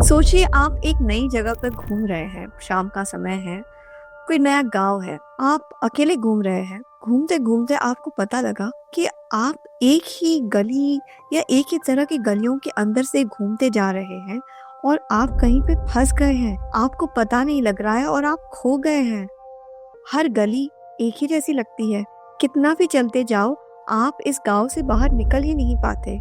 सोचिए आप एक नई जगह पर घूम रहे हैं, शाम का समय है, कोई नया गांव है, आप अकेले घूम रहे हैं। घूमते घूमते आपको पता लगा कि आप एक ही गली या एक ही तरह की गलियों के अंदर से घूमते जा रहे हैं और आप कहीं पे फंस गए हैं। आपको पता नहीं लग रहा है और आप खो गए हैं। हर गली एक ही जैसी लगती है, कितना भी चलते जाओ आप इस गांव से बाहर निकल ही नहीं पाते।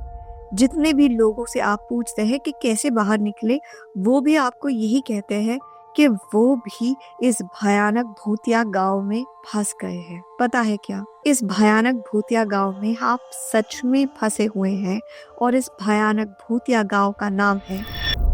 जितने भी लोगों से आप पूछते हैं कि कैसे बाहर निकले, वो भी आपको यही कहते हैं कि वो भी इस भयानक भूतिया गांव में फंस गए हैं। पता है क्या, इस भयानक भूतिया गांव में आप सच में फंसे हुए हैं और इस भयानक भूतिया गांव का नाम है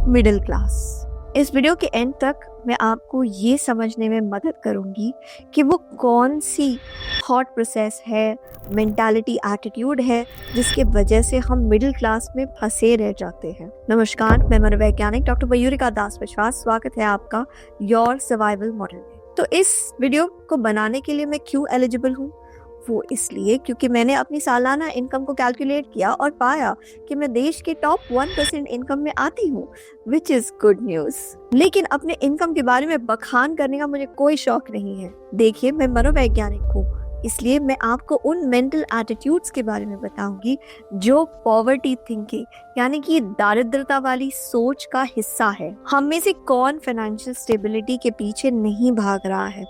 मिडिल क्लास। इस वीडियो के एंड तक मैं आपको ये समझने में मदद करूंगी कि वो कौन सी थॉट प्रोसेस है, मेंटालिटी, एटीट्यूड है जिसके वजह से हम मिडिल क्लास में फंसे रह जाते हैं। नमस्कार, मैं मनोवैज्ञानिक डॉक्टर मयूरिका दास विश्वास। स्वागत है आपका योर सर्वाइवल मॉडल में। तो इस वीडियो को बनाने के लिए मैं क्यों एलिजिबल हूँ? वो इसलिए क्योंकि मैंने अपनी सालाना इनकम को कैलकुलेट किया और पाया कि मैं देश के टॉप 1% इनकम में आती हूँ, विच इज गुड न्यूज। लेकिन अपने इनकम के बारे में बखान करने का मुझे कोई शौक नहीं है। देखिए, मैं मनोवैज्ञानिक हूँ, इसलिए मैं आपको उन मेंटल एटीट्यूड्स के बारे में बताऊंगी जो पॉवर्टी थिंकिंग यानी कि दारिद्रता वाली सोच का हिस्सा है। हम में से कौन फाइनेंशियल स्टेबिलिटी के पीछे नहीं भाग रहा है?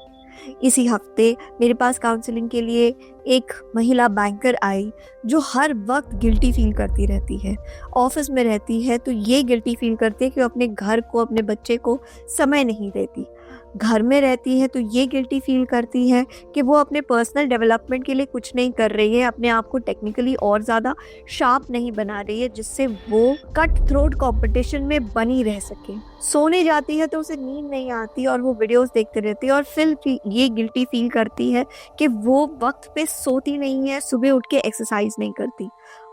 इसी हफ्ते मेरे पास काउंसलिंग के लिए एक महिला बैंकर आई जो हर वक्त गिल्टी फील करती रहती है। ऑफिस में रहती है तो ये गिल्टी फील करती है कि वो अपने घर को, अपने बच्चे को समय नहीं देती। घर में रहती है तो ये गिल्टी फील करती है कि वो अपने पर्सनल डेवलपमेंट के लिए कुछ नहीं कर रही है, अपने आप को टेक्निकली और ज़्यादा शार्प नहीं बना रही है जिससे वो कट थ्रोट कंपटीशन में बनी रह सके। सोने जाती है तो उसे नींद नहीं आती और वो वीडियोस देखते रहती है और फिर ये गिल्टी फील करती है कि वो वक्त पे सोती नहीं है, सुबह उठ के एक्सरसाइज नहीं करती,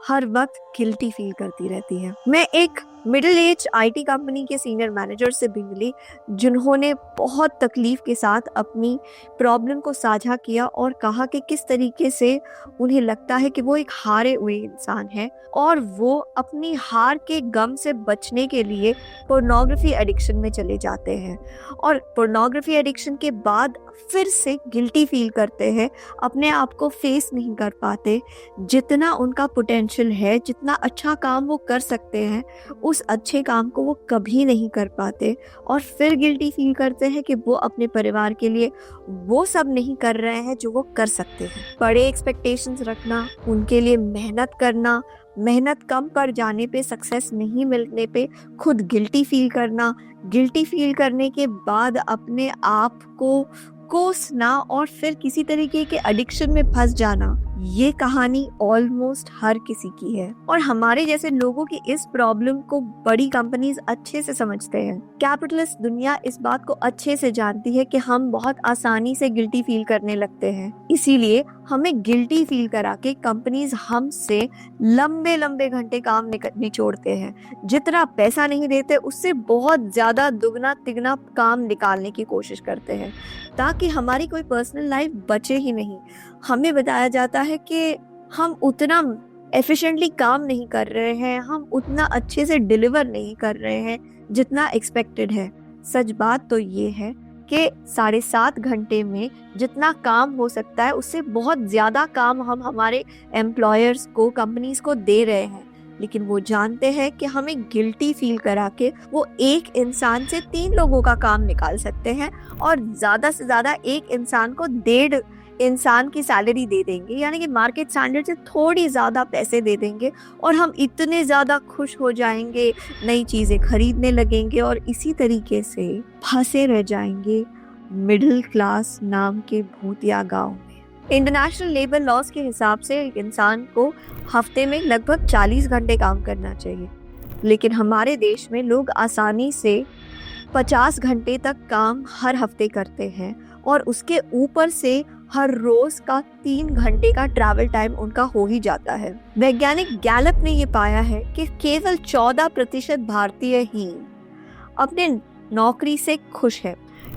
हर वक्त गिल्टी फील करती रहती है। मैं एक मिडिल एज आईटी कंपनी के सीनियर मैनेजर से भी मिली जिन्होंने बहुत तकलीफ के साथ अपनी प्रॉब्लम को साझा किया और कहा कि किस तरीके से उन्हें लगता है कि वो एक हारे हुए इंसान है और वो अपनी हार के गम से बचने के लिए पोर्नोग्राफी एडिक्शन में चले जाते हैं और पोर्नोग्राफी एडिक्शन के बाद फिर से गिल्टी फील करते हैं, अपने आप को फेस नहीं कर पाते। जितना उनका पोटेंशियल है, जितना अच्छा काम वो कर सकते हैं, उस अच्छे काम को वो कभी नहीं कर पाते और फिर गिल्टी फील करते हैं कि वो अपने परिवार के लिए वो सब नहीं कर रहे हैं जो वो कर सकते हैं। बड़े एक्सपेक्टेशंस रखना, उनके लिए मेहनत करना, मेहनत कम पड़ जाने पे, सक्सेस नहीं मिलने पे खुद गिल्टी फील करना, गिल्टी फील करने के बाद अपने आप को कोसना और फिर किसी तरीके के एडिक्शन में फंस जाना, ये कहानी ऑलमोस्ट हर किसी की है। और हमारे जैसे लोगों की इस प्रॉब्लम को बड़ी कंपनीज अच्छे से समझते हैं। कैपिटलिस्ट दुनिया इस बात को अच्छे से जानती है कि हम बहुत आसानी से गिल्टी फील करने लगते हैं, इसीलिए हमें गिल्टी फील करा के कंपनीज हमसे लंबे लंबे घंटे काम निचोड़ते हैं। जितना पैसा नहीं देते उससे बहुत ज्यादा दुगना तिगना काम निकालने की कोशिश करते हैं ताकि हमारी कोई पर्सनल लाइफ बचे ही नहीं। हमें बताया जाता है कि हम उतना एफिशिएंटली काम नहीं कर रहे हैं, हम उतना अच्छे से डिलीवर नहीं कर रहे हैं जितना एक्सपेक्टेड है। सच बात तो ये है कि 7.5 घंटे में जितना काम हो सकता है उससे बहुत ज़्यादा काम हम हमारे एम्प्लॉयर्स को, कंपनीज को दे रहे हैं, लेकिन वो जानते हैं कि हमें गिल्टी फील करा के वो एक इंसान से 3 लोगों का काम निकाल सकते हैं और ज़्यादा से ज़्यादा एक इंसान को 1.5 इंसान की सैलरी दे देंगे, यानी कि मार्केट स्टैंडर्ड से थोड़ी ज़्यादा पैसे दे देंगे और हम इतने ज़्यादा खुश हो जाएंगे, नई चीज़ें खरीदने लगेंगे और इसी तरीके से फंसे रह जाएंगे मिडिल क्लास नाम के भूतिया गांव में। इंटरनेशनल लेबर लॉज के हिसाब से एक इंसान को हफ्ते में लगभग 40 घंटे काम करना चाहिए, लेकिन हमारे देश में लोग आसानी से 50 घंटे तक काम हर हफ्ते करते हैं और उसके ऊपर से हर रोज का 3 घंटे का ट्रैवल टाइम उनका हो ही जाता है। वैज्ञानिक गैलप ने ये पाया है कि केवल 14% भारतीय ही अपने नौकरी से खुश है,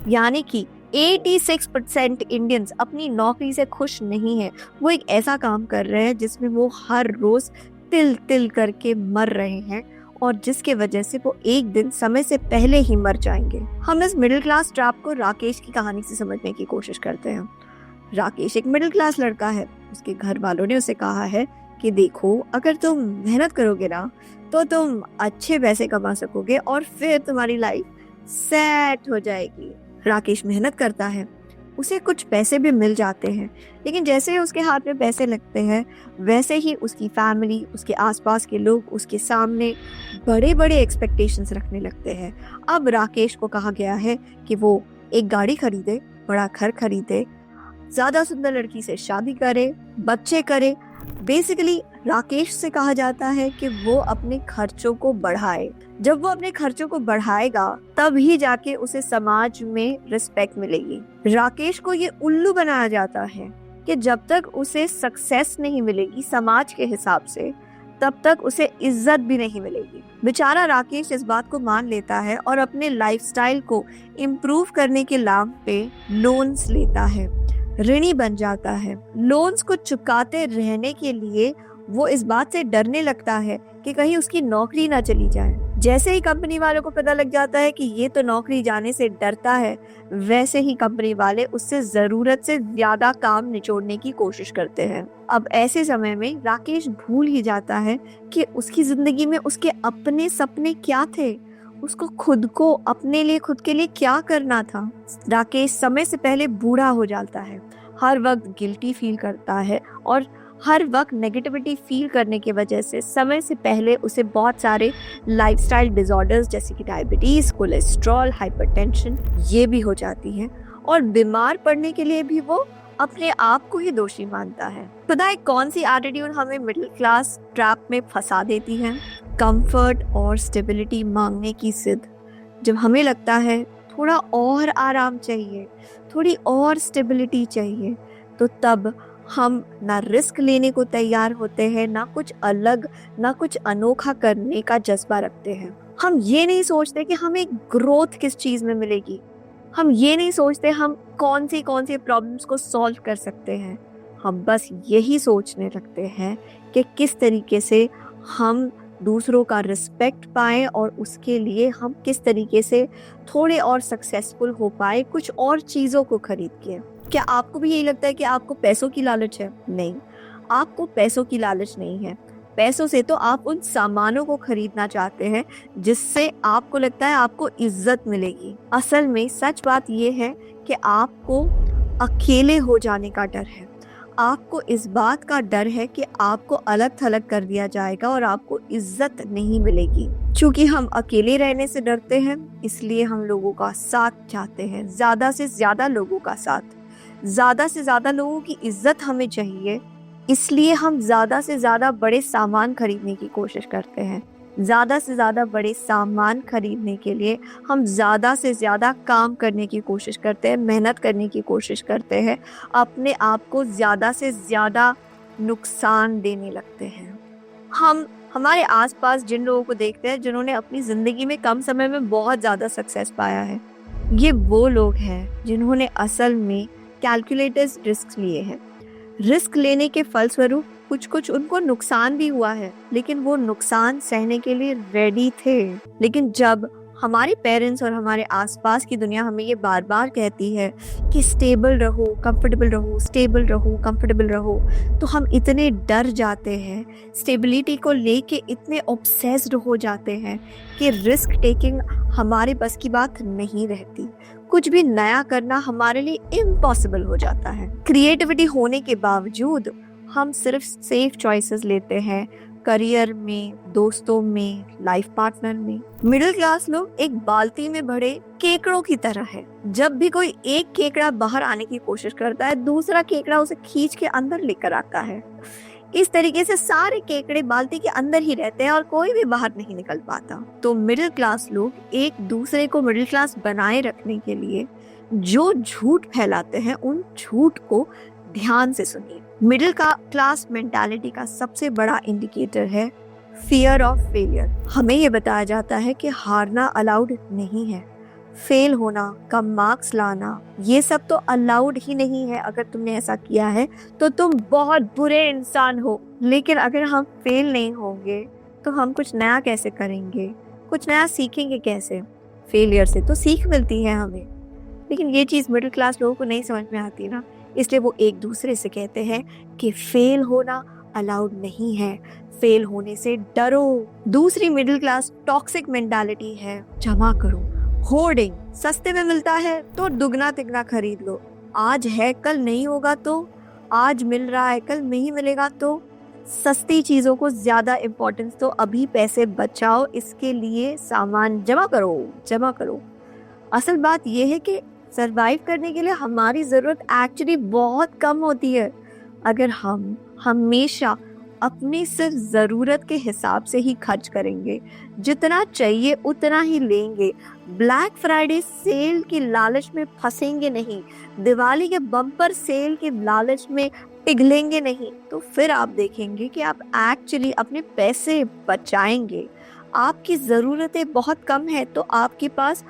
यानी कि 86% इंडियंस अपनी नौकरी से खुश नहीं है। वो एक ऐसा काम कर रहे हैं जिसमें वो हर रोज तिल तिल करके मर रहे हैं और जिसके वजह से वो एक दिन समय से पहले ही मर जाएंगे। हम इस मिडिल क्लास ट्रैप को राकेश की कहानी से समझने की कोशिश करते हैं। राकेश एक मिडिल क्लास लड़का है। उसके घर वालों ने उसे कहा है कि देखो, अगर तुम मेहनत करोगे ना तो तुम अच्छे पैसे कमा सकोगे और फिर तुम्हारी लाइफ सेट हो जाएगी। राकेश मेहनत करता है, उसे कुछ पैसे भी मिल जाते हैं, लेकिन जैसे ही उसके हाथ में पैसे लगते हैं वैसे ही उसकी फैमिली, उसके आसपास के लोग उसके सामने बड़े बड़े एक्सपेक्टेशंस रखने लगते हैं। अब राकेश को कहा गया है कि वो एक गाड़ी खरीदे, बड़ा घर खरीदे, ज्यादा सुंदर लड़की से शादी करे, बच्चे करे। बेसिकली राकेश से कहा जाता है कि वो अपने खर्चों को बढ़ाए। जब वो अपने खर्चों को बढ़ाएगा तब ही जाके उसे समाज में रिस्पेक्ट मिलेगी। राकेश को ये उल्लू बनाया जाता है कि जब तक उसे सक्सेस नहीं मिलेगी समाज के हिसाब से, तब तक उसे इज्जत भी नहीं मिलेगी। बेचारा राकेश इस बात को मान लेता है और अपने लाइफस्टाइल को इम्प्रूव करने के नाम पे लोन्स लेता है, ऋणी बन जाता है। लोन्स को चुकाते रहने के लिए वो इस बात से डरने लगता है कि कहीं उसकी नौकरी ना चली जाए। जैसे ही कंपनी वालों को पता लग जाता है कि ये तो नौकरी जाने से डरता है, वैसे ही कंपनी वाले उससे जरूरत से ज्यादा काम निचोड़ने की कोशिश करते हैं। अब ऐसे समय में राकेश भूल ही जाता है कि उसकी जिंदगी में उसके अपने सपने क्या थे, उसको खुद को अपने लिए, खुद के लिए क्या करना था। राकेश समय से पहले बूढ़ा हो जाता है, हर वक्त गिल्टी फील करता है और हर वक्त नेगेटिविटी फील करने की वजह से समय से पहले उसे बहुत सारे लाइफस्टाइल डिसऑर्डर्स जैसे कि डायबिटीज, कोलेस्ट्रॉल, हाइपरटेंशन ये भी हो जाती हैं और बीमार पड़ने के लिए भी वो अपने आप को ही दोषी मानता है। खुदा कौन सी एटीट्यूड हमें मिडिल क्लास ट्रैप में फंसा देती है? कंफर्ट और स्टेबिलिटी मांगने की जिद। जब हमें लगता है थोड़ा और आराम चाहिए, थोड़ी और स्टेबिलिटी चाहिए, तो तब हम ना रिस्क लेने को तैयार होते हैं, ना कुछ अलग, ना कुछ अनोखा करने का जज्बा रखते हैं। हम ये नहीं सोचते कि हमें ग्रोथ किस चीज में मिलेगी। हम ये नहीं सोचते हम कौन सी प्रॉब्लम्स को सॉल्व कर सकते हैं। हम बस यही सोचने लगते हैं कि किस तरीके से हम दूसरों का रिस्पेक्ट पाएं और उसके लिए हम किस तरीके से थोड़े और सक्सेसफुल हो पाए कुछ और चीज़ों को खरीद के। क्या आपको भी यही लगता है कि आपको पैसों की लालच है? नहीं, आपको पैसों की लालच नहीं है। पैसों से तो आप उन सामानों को खरीदना चाहते हैं जिससे आपको लगता है आपको इज्जत मिलेगी। असल में सच बात यह है कि आपको अकेले हो जाने का डर है। आपको इस बात का डर है कि आपको अलग थलग कर दिया जाएगा और आपको इज्जत नहीं मिलेगी। क्योंकि हम अकेले रहने से डरते हैं, इसलिए हम लोगों का साथ चाहते हैं, ज्यादा से ज्यादा लोगों का साथ, ज्यादा से ज्यादा लोगों की इज्जत हमें चाहिए। इसलिए हम ज्यादा से ज्यादा बड़े सामान खरीदने की कोशिश करते हैं। ज्यादा से ज्यादा बड़े सामान खरीदने के लिए हम ज्यादा से ज्यादा काम करने की कोशिश करते हैं, मेहनत करने की कोशिश करते हैं, अपने आप को ज्यादा से ज्यादा नुकसान देने लगते हैं। हम हमारे आसपास जिन लोगों को देखते हैं जिन्होंने अपनी जिंदगी में कम समय में बहुत ज्यादा सक्सेस पाया है, ये वो लोग हैं जिन्होंने असल में कैलकुलेटेड रिस्क लिए हैं। रिस्क लेने के फलस्वरूप कुछ उनको नुकसान भी हुआ है, लेकिन वो नुकसान सहने के लिए रेडी थे। लेकिन जब हमारे पेरेंट्स और हमारे आसपास की दुनिया हमें ये बार बार कहती है कि स्टेबल रहो, कंफर्टेबल रहो, स्टेबल रहो, कंफर्टेबल रहो, तो हम इतने डर जाते हैं, स्टेबिलिटी को लेके इतने ऑब्सेस्ड हो जाते हैं कि रिस्क टेकिंग हमारे बस की बात नहीं रहती। कुछ भी नया करना हमारे लिए इम्पॉसिबल हो जाता है। क्रिएटिविटी होने के बावजूद हम सिर्फ सेफ चॉइसेस लेते हैं, करियर में, दोस्तों में, लाइफ पार्टनर में। मिडिल क्लास लोग एक बाल्टी में भरे केकड़ों की तरह है। जब भी कोई एक केकड़ा बाहर आने की कोशिश करता है, दूसरा केकड़ा उसे खींच के अंदर लेकर आता है। इस तरीके से सारे केकड़े बाल्टी के अंदर ही रहते हैं और कोई भी बाहर नहीं निकल पाता। तो मिडिल क्लास लोग एक दूसरे को मिडिल क्लास बनाए रखने के लिए जो झूठ फैलाते हैं, उन झूठ को ध्यान से सुनिए। मिडिल क्लास मेंटालिटी का सबसे बड़ा इंडिकेटर है फियर ऑफ फेलियर। हमें ये बताया जाता है कि हारना अलाउड नहीं है, फेल होना, कम मार्क्स लाना, ये सब तो अलाउड ही नहीं है। अगर तुमने ऐसा किया है तो तुम बहुत बुरे इंसान हो। लेकिन अगर हम फेल नहीं होंगे तो हम कुछ नया कैसे करेंगे, कुछ नया सीखेंगे कैसे? फेलियर से तो सीख मिलती है हमें, लेकिन ये चीज़ मिडिल क्लास लोगों को नहीं समझ में आती ना, इसलिए वो एक दूसरे से कहते हैं कि फेल होना अलाउड नहीं है, फेल होने से डरो। दूसरी मिडिल क्लास टॉक्सिक मेंटालिटी है जमा करो, होर्डिंग। सस्ते में मिलता है तो दुगना तिगना खरीद लो, आज है कल नहीं होगा तो, आज मिल रहा है कल नहीं मिलेगा तो। सस्ती चीजों को ज्यादा इम्पोर्टेंस दो, अभी पैसे बचाओ, इसके लिए सामान जमा करो, जमा करो। असल बात यह है कि सरवाइव करने के लिए हमारी ज़रूरत एक्चुअली बहुत कम होती है। अगर हम हमेशा अपनी सिर्फ ज़रूरत के हिसाब से ही खर्च करेंगे, जितना चाहिए उतना ही लेंगे, ब्लैक फ्राइडे सेल की लालच में फंसेंगे नहीं, दिवाली के बम्पर सेल के लालच में पिघलेंगे नहीं, तो फिर आप देखेंगे कि आप एक्चुअली अपने पैसे बचाएंगे। आपकी ज़रूरतें बहुत कम है तो आपके पास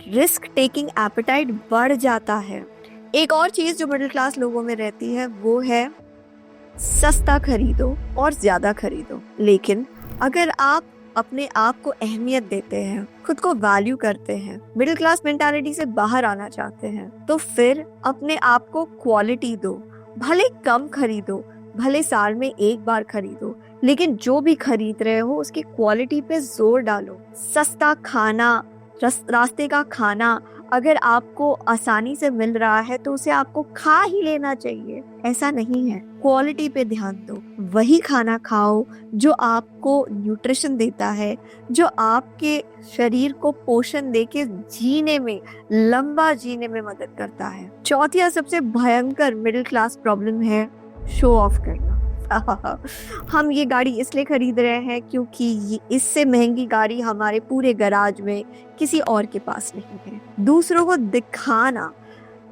रिस्क टेकिंग एपेटाइट बढ़ जाता है। एक और चीज जो मिडिल क्लास लोगों में रहती है वो है सस्ता खरीदो और ज्यादा खरीदो। लेकिन अगर आप अपने आप को अहमियत देते हैं, खुद को वैल्यू करते हैं, मिडिल क्लास मेंटालिटी से बाहर आना चाहते हैं, तो फिर अपने आप को क्वालिटी दो। भले कम खरीदो, भले साल में एक बार खरीदो, लेकिन जो भी खरीद रहे हो उसकी क्वालिटी पे जोर डालो। सस्ता खाना, रास्ते का खाना अगर आपको आसानी से मिल रहा है तो उसे आपको खा ही लेना चाहिए, ऐसा नहीं है। क्वालिटी पे ध्यान दो, वही खाना खाओ जो आपको न्यूट्रिशन देता है, जो आपके शरीर को पोषण देके जीने में, लंबा जीने में मदद करता है। चौथी सबसे भयंकर मिडिल क्लास प्रॉब्लम है शो ऑफ करना। हम ये गाड़ी इसलिए खरीद रहे हैं क्योंकि इससे महंगी गाड़ी हमारे पूरे गराज में किसी और के पास नहीं है। दूसरों को दिखाना,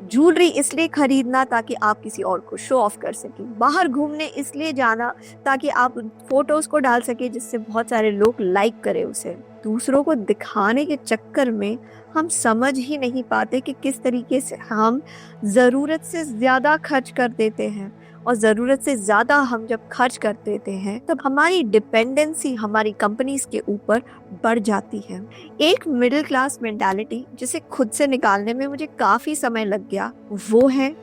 ज्वेलरी इसलिए खरीदना ताकि आप किसी और को शो ऑफ कर सकें, बाहर घूमने इसलिए जाना ताकि आप फोटोज को डाल सके जिससे बहुत सारे लोग लाइक करें उसे। दूसरों को दिखाने के चक्कर में हम समझ ही नहीं पाते कि किस तरीके से हम ज़रूरत से ज़्यादा खर्च कर देते हैं, और ज़रूरत से ज़्यादा हम जब खर्च कर देते हैं तब हमारी डिपेंडेंसी हमारी कंपनीज के ऊपर बढ़ जाती है। एक मिडिल क्लास मेंटालिटी जिसे खुद से निकालने में मुझे काफ़ी समय लग गया, वो है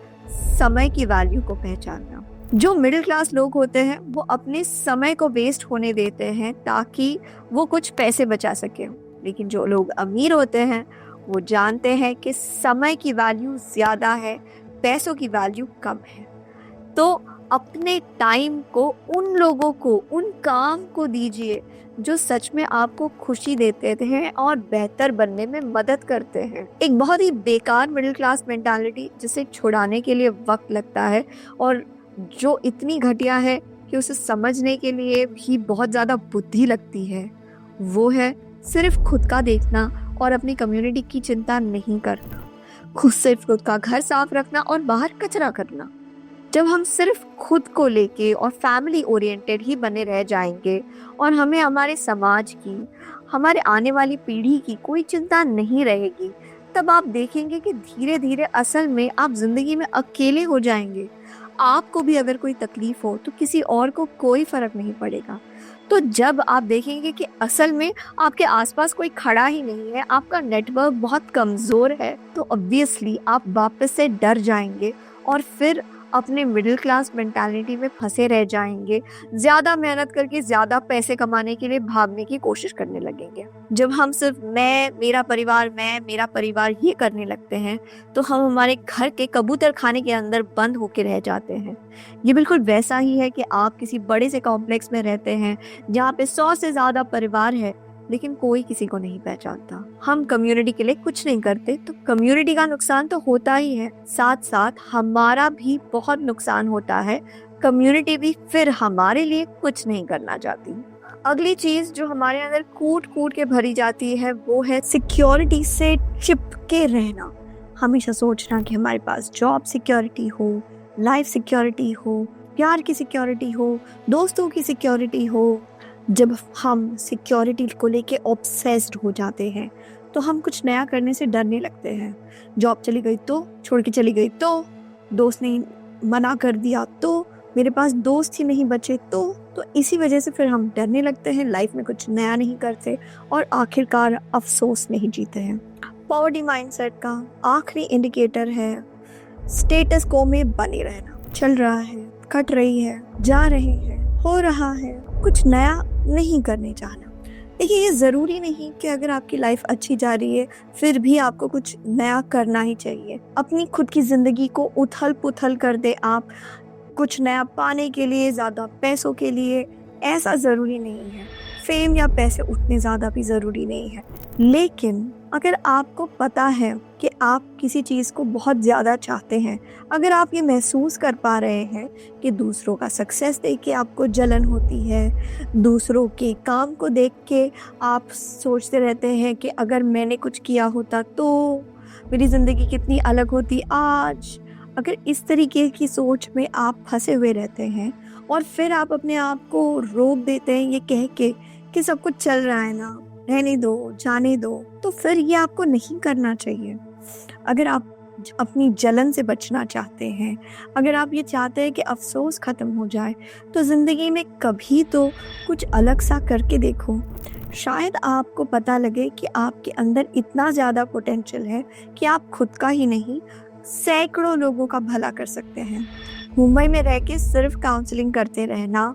समय की वैल्यू को पहचानना। जो मिडिल क्लास लोग होते हैं वो अपने समय को वेस्ट होने देते हैं ताकि वो कुछ पैसे बचा सके, लेकिन जो लोग अमीर होते हैं वो जानते हैं कि समय की वैल्यू ज़्यादा है, पैसों की वैल्यू कम है। तो अपने टाइम को उन लोगों को, उन काम को दीजिए जो सच में आपको खुशी देते हैं और बेहतर बनने में मदद करते हैं। एक बहुत ही बेकार मिडिल क्लास मेंटालिटी जिसे छुड़ाने के लिए वक्त लगता है और जो इतनी घटिया है कि उसे समझने के लिए भी बहुत ज़्यादा बुद्धि लगती है, वो है सिर्फ खुद का देखना और अपनी कम्युनिटी की चिंता नहीं करना। सिर्फ खुद का घर साफ रखना और बाहर कचरा करना। जब हम सिर्फ खुद को लेके और फैमिली ओरिएंटेड ही बने रह जाएंगे और हमें हमारे समाज की, हमारे आने वाली पीढ़ी की कोई चिंता नहीं रहेगी, तब आप देखेंगे कि धीरे धीरे असल में आप जिंदगी में अकेले हो जाएंगे। आपको भी अगर कोई तकलीफ हो तो किसी और को कोई फर्क नहीं पड़ेगा। तो जब आप देखेंगे कि असल में आपके आसपास कोई खड़ा ही नहीं है, आपका नेटवर्क बहुत कमज़ोर है, तो ऑब्वियसली आप वापस से डर जाएंगे और फिर अपने मिडिल क्लास मेंटालिटी में फंसे रह जाएंगे, ज़्यादा मेहनत करके ज़्यादा पैसे कमाने के लिए भागने की कोशिश करने लगेंगे। जब हम सिर्फ मैं, मेरा परिवार ये करने लगते हैं तो हम हमारे घर के कबूतर खाने के अंदर बंद होके रह जाते हैं। ये बिल्कुल वैसा ही है कि आप किसी बड़े से कॉम्प्लेक्स में रहते हैं जहाँ पे 100 से ज़्यादा परिवार है, लेकिन कोई किसी को नहीं पहचानता। हम कम्युनिटी के लिए कुछ नहीं करते तो कम्युनिटी का नुकसान तो होता ही है, साथ साथ हमारा भी बहुत नुकसान होता है। कम्युनिटी भी फिर हमारे लिए कुछ नहीं करना चाहती। अगली चीज जो हमारे अंदर कूट कूट के भरी जाती है वो है सिक्योरिटी से चिपके रहना। हमेशा सोचना कि हमारे पास जॉब सिक्योरिटी हो, लाइफ सिक्योरिटी हो, प्यार की सिक्योरिटी हो, दोस्तों की सिक्योरिटी हो। जब हम सिक्योरिटी को लेके ऑब्सेस्ड हो जाते हैं तो हम कुछ नया करने से डरने लगते हैं। जॉब चली गई तो, छोड़ के चली गई तो, दोस्त ने मना कर दिया तो, मेरे पास दोस्त ही नहीं बचे तो तो इसी वजह से फिर हम डरने लगते हैं, लाइफ में कुछ नया नहीं करते और आखिरकार अफसोस में ही जीते हैं। पॉवर्टी माइंडसेट का आखिरी इंडिकेटर है स्टेटस को में बने रहना। चल रहा है, कट रही है, जा रही है, हो रहा है, कुछ नया नहीं करने चाहना। देखिए, ये ज़रूरी नहीं कि अगर आपकी लाइफ अच्छी जा रही है फिर भी आपको कुछ नया करना ही चाहिए। अपनी खुद की ज़िंदगी को उथल पुथल कर दे आप कुछ नया पाने के लिए, ज़्यादा पैसों के लिए, ऐसा ज़रूरी नहीं है। फेम या पैसे उतने ज़्यादा भी ज़रूरी नहीं है। लेकिन अगर आपको पता है कि आप किसी चीज़ को बहुत ज़्यादा चाहते हैं, अगर आप ये महसूस कर पा रहे हैं कि दूसरों का सक्सेस देख के आपको जलन होती है, दूसरों के काम को देख के आप सोचते रहते हैं कि अगर मैंने कुछ किया होता तो मेरी ज़िंदगी कितनी अलग होती आज, अगर इस तरीके की सोच में आप फंसे हुए रहते हैं और फिर आप अपने आप को रोक देते हैं ये कह के कि सब कुछ चल रहा है ना, रहने दो, जाने दो, तो फिर ये आपको नहीं करना चाहिए। अगर आप अपनी जलन से बचना चाहते हैं, अगर आप ये चाहते हैं कि अफसोस ख़त्म हो जाए, तो ज़िंदगी में कभी तो कुछ अलग सा करके देखो। शायद आपको पता लगे कि आपके अंदर इतना ज़्यादा पोटेंशियल है कि आप खुद का ही नहीं सैकड़ों लोगों का भला कर सकते हैं। मुंबई में रह के सिर्फ काउंसलिंग करते रहना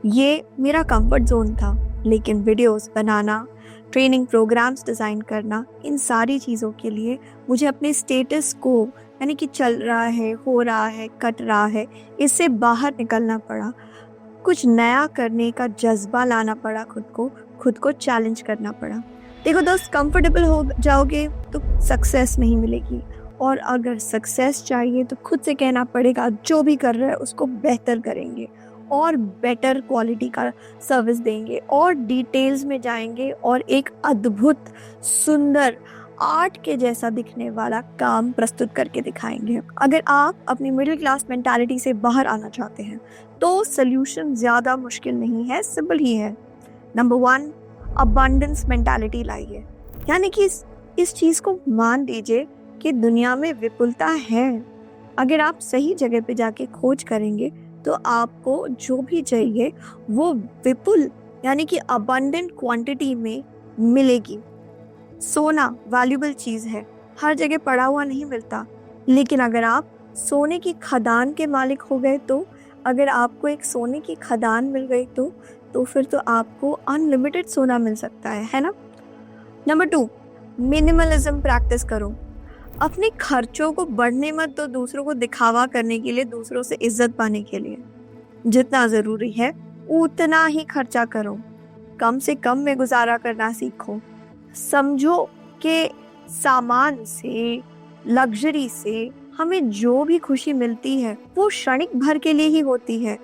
ये मेरा कंफर्ट जोन था, लेकिन वीडियोस बनाना, ट्रेनिंग प्रोग्राम्स डिज़ाइन करना, इन सारी चीज़ों के लिए मुझे अपने स्टेटस को, यानी कि चल रहा है, हो रहा है, कट रहा है, इससे बाहर निकलना पड़ा। कुछ नया करने का जज्बा लाना पड़ा, खुद को चैलेंज करना पड़ा। देखो दोस्त, कंफर्टेबल हो जाओगे तो सक्सेस नहीं मिलेगी, और अगर सक्सेस चाहिए तो खुद से कहना पड़ेगा जो भी कर रहे हैं उसको बेहतर करेंगे और बेटर क्वालिटी का सर्विस देंगे और डिटेल्स में जाएंगे और एक अद्भुत सुंदर आर्ट के जैसा दिखने वाला काम प्रस्तुत करके दिखाएंगे। अगर आप अपनी मिडिल क्लास मेंटालिटी से बाहर आना चाहते हैं तो सल्यूशन ज़्यादा मुश्किल नहीं है, सिंपल ही है। नंबर 1, अबंडेंस मेंटालिटी लाइए, यानी कि इस चीज़ को मान लीजिए कि दुनिया में विपुलता है। अगर आप सही जगह पे जाके खोज करेंगे तो आपको जो भी चाहिए वो विपुल, यानी कि अबंडेंट क्वांटिटी में मिलेगी। सोना वैल्यूबल चीज़ है, हर जगह पड़ा हुआ नहीं मिलता। लेकिन अगर आप सोने की खदान के मालिक हो गए तो, अगर आपको एक सोने की खदान मिल गई तो फिर तो आपको अनलिमिटेड सोना मिल सकता है ना। नंबर 2, मिनिमलिज्म प्रैक्टिस करो। अपने खर्चों को बढ़ने मत दो दूसरों को दिखावा करने के लिए, दूसरों से इज्जत पाने के लिए। जितना ज़रूरी है उतना ही खर्चा करो, कम से कम में गुजारा करना सीखो। समझो कि सामान से, लग्जरी से हमें जो भी खुशी मिलती है वो क्षणिक भर के लिए ही होती है।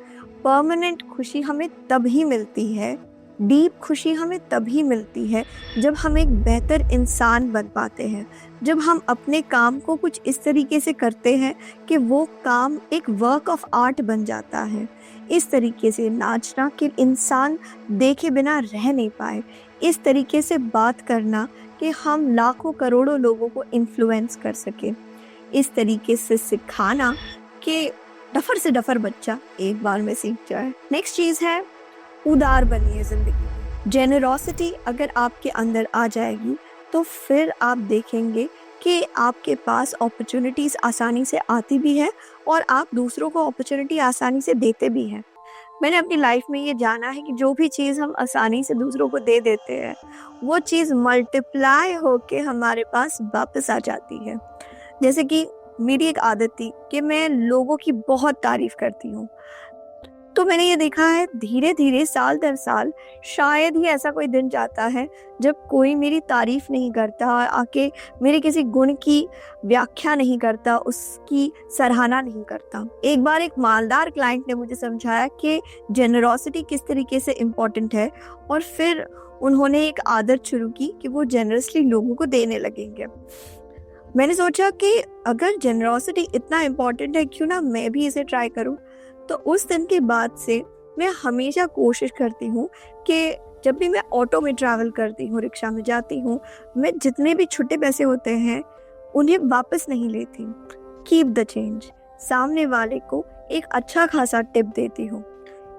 परमानेंट खुशी हमें तभी मिलती है, डीप खुशी हमें तभी मिलती है जब हम एक बेहतर इंसान बन पाते हैं, जब हम अपने काम को कुछ इस तरीके से करते हैं कि वो काम एक वर्क ऑफ आर्ट बन जाता है। इस तरीके से नाचना कि इंसान देखे बिना रह नहीं पाए, इस तरीके से बात करना कि हम लाखों करोड़ों लोगों को इन्फ्लुएंस कर सके, इस तरीके से सिखाना कि डफर से डफर बच्चा एक बार में सीख जाए। नेक्स्ट चीज़ है उदार बनिए ज़िंदगी में। जेनरोसिटी अगर आपके अंदर आ जाएगी तो फिर आप देखेंगे कि आपके पास अपॉर्चुनिटीज़ आसानी से आती भी है और आप दूसरों को अपॉर्चुनिटी आसानी से देते भी हैं। मैंने अपनी लाइफ में ये जाना है कि जो भी चीज़ हम आसानी से दूसरों को दे देते हैं वो चीज़ मल्टीप्लाई होके हमारे पास वापस आ जाती है। जैसे कि मेरी एक आदत थी कि मैं लोगों की बहुत तारीफ़ करती हूँ, तो मैंने ये देखा है धीरे धीरे साल दर साल शायद ही ऐसा कोई दिन जाता है जब कोई मेरी तारीफ नहीं करता, आके मेरे किसी गुण की व्याख्या नहीं करता, उसकी सराहना नहीं करता। एक बार एक मालदार क्लाइंट ने मुझे समझाया कि जेनरोसिटी किस तरीके से इम्पोर्टेंट है और फिर उन्होंने एक आदत शुरू की कि वो जेनरसली लोगों को देने लगेंगे। मैंने सोचा कि अगर जेनरोसिटी इतना इम्पोर्टेंट है क्यों ना मैं भी इसे ट्राई करूं। तो उस दिन के बाद से मैं हमेशा कोशिश करती हूँ कि जब भी मैं ऑटो में ट्रैवल करती हूँ, रिक्शा में जाती हूँ, मैं जितने भी छुट्टे पैसे होते हैं उन्हें वापस नहीं लेती। कीप द चेंज, सामने वाले को एक अच्छा खासा टिप देती हूँ।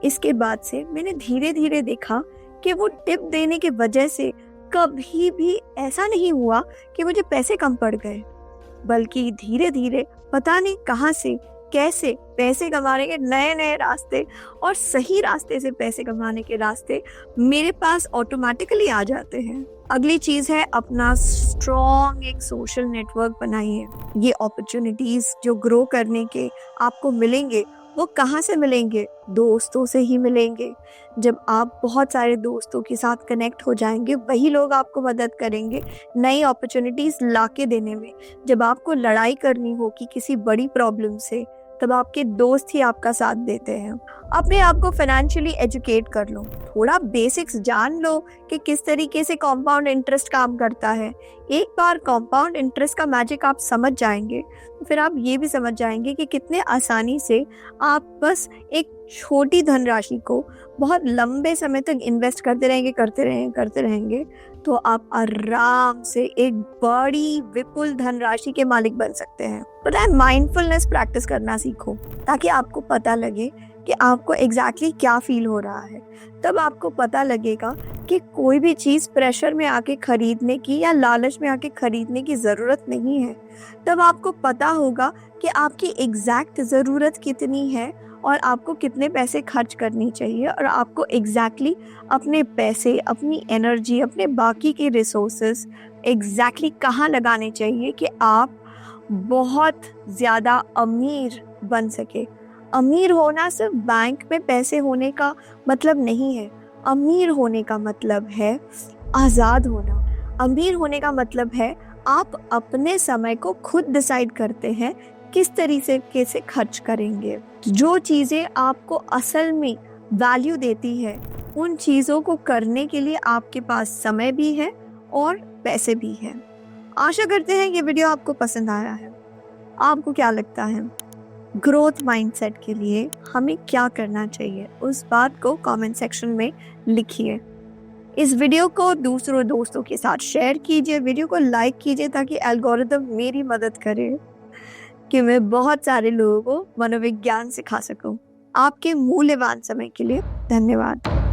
इसके बाद से मैंने धीरे धीरे देखा कि वो टिप देने की वजह से कभी भी ऐसा नहीं हुआ कि मुझे पैसे कम पड़ गए, बल्कि धीरे धीरे पता नहीं कहाँ से कैसे पैसे कमाने के नए नए रास्ते और सही रास्ते से पैसे कमाने के रास्ते मेरे पास ऑटोमेटिकली आ जाते हैं। अगली चीज है अपना स्ट्रॉन्ग एक सोशल नेटवर्क बनाइए। ये अपॉर्चुनिटीज जो ग्रो करने के आपको मिलेंगे वो कहाँ से मिलेंगे? दोस्तों से ही मिलेंगे। जब आप बहुत सारे दोस्तों के साथ कनेक्ट हो जाएंगे, वही लोग आपको मदद करेंगे नई अपॉर्चुनिटीज लाके देने में। जब आपको लड़ाई करनी होगी किसी बड़ी प्रॉब्लम से, तब आपके दोस्त ही आपका साथ देते हैं। अपने आप को फाइनेंशियली एजुकेट कर लो, थोड़ा बेसिक्स जान लो कि किस तरीके से कंपाउंड इंटरेस्ट काम करता है। एक बार कंपाउंड इंटरेस्ट का मैजिक आप समझ जाएंगे तो फिर आप ये भी समझ जाएंगे कि कितने आसानी से आप बस एक छोटी धनराशि को बहुत लंबे समय तक इन्वेस्ट करते रहेंगे तो आप आराम से एक बड़ी विपुल धनराशि के मालिक बन सकते हैं। पता है, माइंडफुलनेस प्रैक्टिस करना सीखो ताकि आपको पता लगे कि आपको एग्जैक्टली क्या फील हो रहा है। तब आपको पता लगेगा कि कोई भी चीज़ प्रेशर में आके खरीदने की या लालच में आके खरीदने की ज़रूरत नहीं है। तब आपको पता होगा कि आपकी एग्जैक्ट ज़रूरत कितनी है और आपको कितने पैसे खर्च करनी चाहिए और आपको एग्जैक्टली अपने पैसे, अपनी एनर्जी, अपने बाकी के रिसोर्सेस एग्जैक्टली कहाँ लगाने चाहिए कि आप बहुत ज़्यादा अमीर बन सके। अमीर होना सिर्फ बैंक में पैसे होने का मतलब नहीं है। अमीर होने का मतलब है आज़ाद होना। अमीर होने का मतलब है आप अपने समय को खुद डिसाइड करते हैं किस तरीके से खर्च करेंगे। जो चीज़ें आपको असल में वैल्यू देती है उन चीज़ों को करने के लिए आपके पास समय भी है और पैसे भी हैं। आशा करते हैं ये वीडियो आपको पसंद आया है। आपको क्या लगता है ग्रोथ माइंडसेट के लिए हमें क्या करना चाहिए? उस बात को कमेंट सेक्शन में लिखिए। इस वीडियो को दूसरों दोस्तों के साथ शेयर कीजिए, वीडियो को लाइक कीजिए ताकि एल्गोरिदम मेरी मदद करे कि मैं बहुत सारे लोगों को मनोविज्ञान सिखा सकूं। आपके मूल्यवान समय के लिए धन्यवाद।